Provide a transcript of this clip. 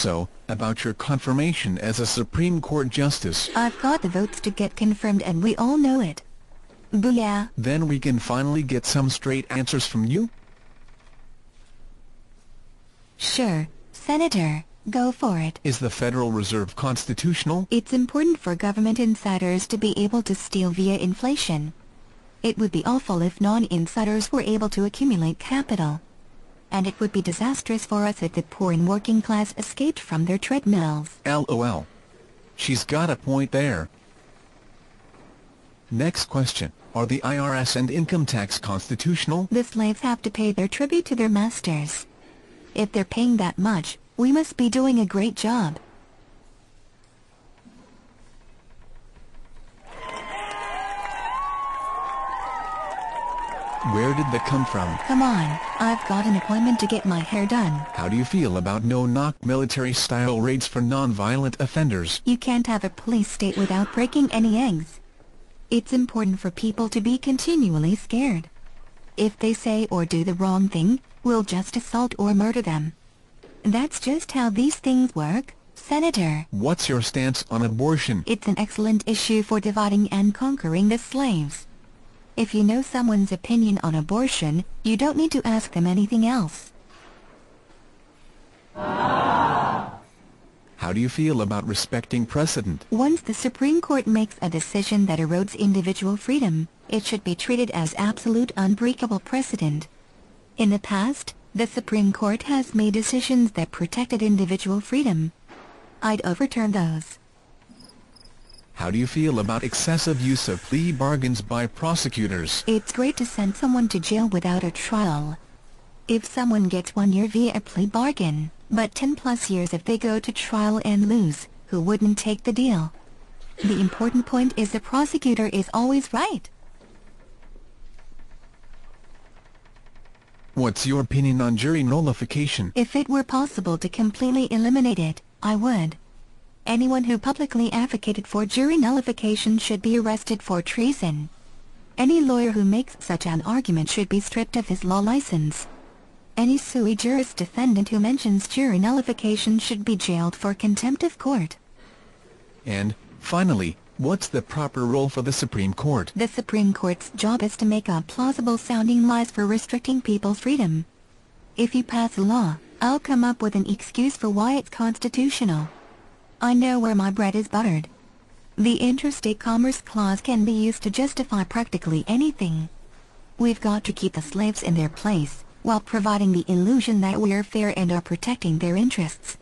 So, about your confirmation as a Supreme Court Justice. I've got the votes to get confirmed and we all know it. Booyah! Then we can finally get some straight answers from you? Sure, Senator, go for it. Is the Federal Reserve constitutional? It's important for government insiders to be able to steal via inflation. It would be awful if non-insiders were able to accumulate capital. And it would be disastrous for us if the poor and working class escaped from their treadmills. LOL. She's got a point there. Next question. Are the IRS and income tax constitutional? The slaves have to pay their tribute to their masters. If they're paying that much, we must be doing a great job. Where did that come from? Come on, I've got an appointment to get my hair done. How do you feel about no-knock military-style raids for non-violent offenders? You can't have a police state without breaking any eggs. It's important for people to be continually scared. If they say or do the wrong thing, we'll just assault or murder them. That's just how these things work, Senator. What's your stance on abortion? It's an excellent issue for dividing and conquering the slaves. If you know someone's opinion on abortion, you don't need to ask them anything else. How do you feel about respecting precedent? Once the Supreme Court makes a decision that erodes individual freedom, it should be treated as absolute unbreakable precedent. In the past, the Supreme Court has made decisions that protected individual freedom. I'd overturn those. How do you feel about excessive use of plea bargains by prosecutors? It's great to send someone to jail without a trial. If someone gets 1 year via a plea bargain, but 10+ years if they go to trial and lose, who wouldn't take the deal? The important point is the prosecutor is always right. What's your opinion on jury nullification? If it were possible to completely eliminate it, I would. Anyone who publicly advocated for jury nullification should be arrested for treason. Any lawyer who makes such an argument should be stripped of his law license. Any sui juris defendant who mentions jury nullification should be jailed for contempt of court. And, finally, what's the proper role for the Supreme Court? The Supreme Court's job is to make up plausible-sounding lies for restricting people's freedom. If you pass a law, I'll come up with an excuse for why it's constitutional. I know where my bread is buttered. The Interstate Commerce Clause can be used to justify practically anything. We've got to keep the slaves in their place, while providing the illusion that we're fair and are protecting their interests.